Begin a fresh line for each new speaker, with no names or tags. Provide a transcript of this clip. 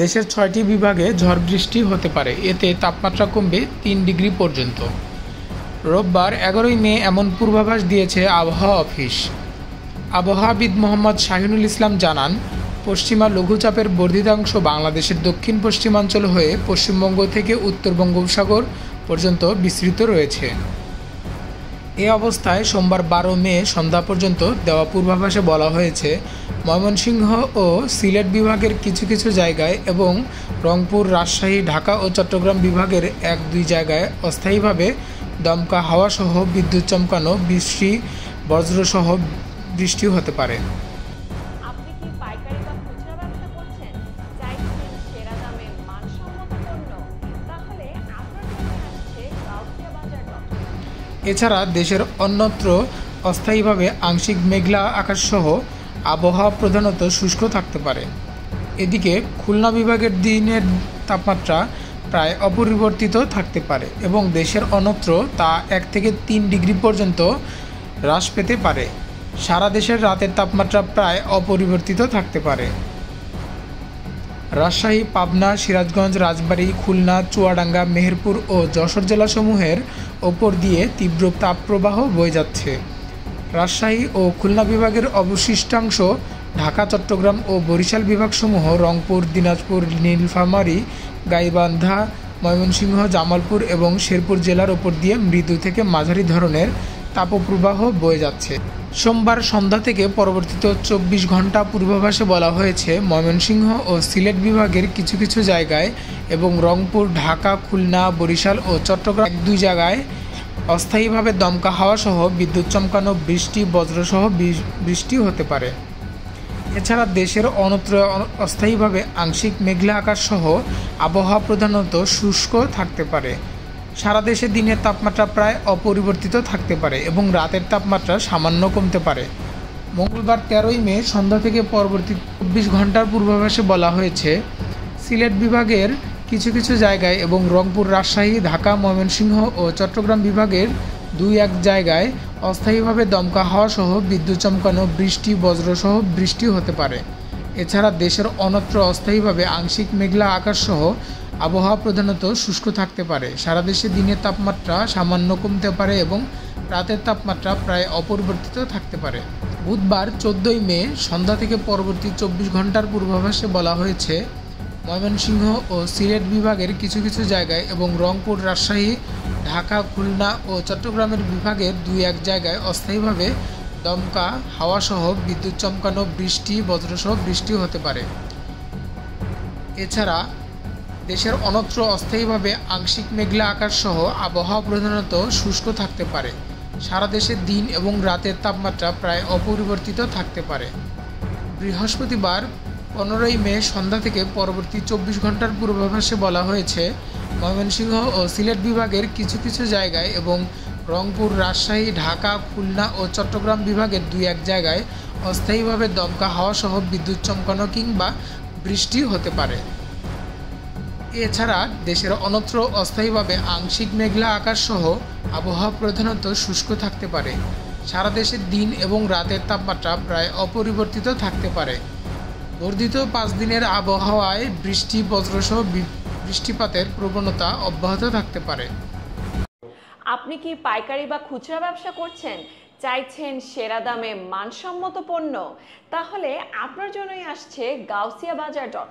দেশের ৬টি বিভাগে ঝড় বৃষ্টি হতে পারে, এতে তাপমাত্রা কমবে ৩ ডিগ্রি পর্যন্ত। রোববার ১১ মে এমন পূর্বাভাস দিয়েছে আবহাওয়া অফিস। আবহাওয়াবিদ মোহাম্মদ শাহিনুল ইসলাম জানান, পশ্চিমা লঘুচাপের বর্ধিতাংশ বাংলাদেশের দক্ষিণ পশ্চিমাঞ্চল হয়ে পশ্চিমবঙ্গ থেকে উত্তর বঙ্গোপসাগর পর্যন্ত বিস্তৃত রয়েছে। এ অবস্থায় সোমবার ১২ মে সন্ধ্যা পর্যন্ত দেওয়া পূর্বাভাসে বলা হয়েছে, ময়মনসিংহ ও সিলেট বিভাগের কিছু কিছু জায়গায় এবং রংপুর, রাজশাহী, ঢাকা ও চট্টগ্রাম বিভাগের ১-২ জায়গায় অস্থায়ীভাবে দমকা হাওয়াসহ বিদ্যুৎ চমকানো, বৃষ্টি, বজ্রসহ বৃষ্টি হতে পারে।
আপনি কি পাইকারি বা খুচরা ব্যবসা করছেন? চাইছেন সেরা দামে মানসম্মত পণ্য? তাহলে আপনার জন্য আসছে গাউসিয়া বাজার ডট কম।
এছাড়া দেশের অন্যত্র অস্থায়ীভাবে আংশিক মেঘলা আকাশসহ আবহাওয়া প্রধানত শুষ্ক থাকতে পারে। এদিকে খুলনা বিভাগের দিনের তাপমাত্রা প্রায় অপরিবর্তিত থাকতে পারে এবং দেশের অন্যত্র তা ১ থেকে ৩ ডিগ্রি পর্যন্ত হ্রাস পেতে পারে। সারা দেশের রাতের তাপমাত্রা প্রায় অপরিবর্তিত থাকতে পারে। রাজশাহী, পাবনা, সিরাজগঞ্জ, রাজবাড়ী, খুলনা, চুয়াডাঙ্গা, মেহেরপুর ও যশোর জেলাসমূহের ওপর দিয়ে তীব্র তাপপ্রবাহ বয়ে যাচ্ছে। রাজশাহী ও খুলনা বিভাগের অবশিষ্টাংশ, ঢাকা, চট্টগ্রাম ও বরিশাল বিভাগসমূহ, রংপুর, দিনাজপুর, নীলফামারী, গাইবান্ধা, ময়মনসিংহ, জামালপুর এবং শেরপুর জেলার ওপর দিয়ে মৃদু থেকে মাঝারি ধরনের তাপপ্রবাহ বয়ে যাচ্ছে। সোমবার সন্ধ্যা থেকে পরবর্তীত ২৪ ঘন্টা পূর্বাভাসে বলা হয়েছে, ময়মনসিংহ ও সিলেট বিভাগের কিছু কিছু জায়গায় এবং রংপুর, ঢাকা, খুলনা, বরিশাল ও চট্টগ্রাম ১-২ জায়গায় অস্থায়ীভাবে দমকা হাওয়াসহ বিদ্যুৎ চমকানো, বৃষ্টি, বজ্রসহ বৃষ্টি হতে পারে। এছাড়া দেশের অন্যত্র অস্থায়ীভাবে আংশিক মেঘলা আকাশসহ আবহাওয়া প্রধানত শুষ্ক থাকতে পারে। সারা দেশে দিনের তাপমাত্রা প্রায় অপরিবর্তিত থাকতে পারে এবং রাতের তাপমাত্রা সামান্য কমতে পারে। মঙ্গলবার ১৩ মে সন্ধ্যা থেকে পরবর্তী ২৪ ঘন্টার পূর্বাভাসে বলা হয়েছে, সিলেট বিভাগের কিছু কিছু জায়গায় এবং রংপুর, রাজশাহী, ঢাকা, ময়মনসিংহ ও চট্টগ্রাম বিভাগের ২-১ জায়গায় অস্থায়ীভাবে দমকা হাওয়াসহ বিদ্যুৎ চমকানো, বৃষ্টি, বজ্রসহ বৃষ্টি হতে পারে। এছাড়া দেশের অন্যত্র অস্থায়ীভাবে আংশিক মেঘলা আকাশসহ আবহাওয়া প্রধানত শুষ্ক থাকতে পারে। সারা দেশে দিনের তাপমাত্রা সামান্য কমতে পারে এবং রাতের তাপমাত্রা প্রায় অপরিবর্তিত থাকতে পারে। বুধবার ১৪ মে সন্ধ্যা থেকে পরবর্তী ২৪ ঘন্টার পূর্বাভাসে বলা হয়েছে, ময়মনসিংহ ও সিলেট বিভাগের কিছু কিছু জায়গায় এবং রংপুর, রাজশাহী, ঢাকা, খুলনা ও চট্টগ্রামের বিভাগের ২-১ জায়গায় অস্থায়ীভাবে দমকা হাওয়াসহ বিদ্যুৎ চমকানো, বৃষ্টি, বজ্রসহ বৃষ্টি হতে পারে। এছাড়া দেশের অন্যত্র অস্থায়ীভাবে আংশিক মেঘলা আকাশসহ আবহাওয়া প্রধানত শুষ্ক থাকতে পারে। সারা দেশে দিন এবং রাতের তাপমাত্রা প্রায় অপরিবর্তিত থাকতে পারে। বৃহস্পতিবার ১৫ মে সন্ধ্যা থেকে পরবর্তী ২৪ ঘন্টার পূর্বাভাসে বলা হয়েছে, ময়মনসিংহ ও সিলেট বিভাগের কিছু কিছু জায়গায় এবং রংপুর, রাজশাহী, ঢাকা, খুলনা ও চট্টগ্রাম বিভাগের ২-১ জায়গায় অস্থায়ীভাবে দমকা হাওয়াসহ বিদ্যুৎ চমকানো কিংবা বৃষ্টি হতে পারে। এছাড়া দেশের অন্যত্র অস্থায়ীভাবে আংশিক মেঘলা আকাশসহ আবহাওয়া প্রধানত শুষ্ক থাকতে পারে। সারা দেশে দিন এবং রাতের তাপমাত্রা প্রায় অপরিবর্তিত থাকতে পারে। বর্ধিত ৫ দিনের আবহাওয়ায় বৃষ্টি, বজ্রসহ বৃষ্টিপাতের প্রবণতা অব্যাহত থাকতে পারে।
আপনি কি পাইকারি বা খুচরা ব্যবসা করছেন? চাইছেন সেরা দামে মানসম্মত পণ্য? তাহলে আপনার জন্যই আসছে গাউসিয়া বাজার ডট কম।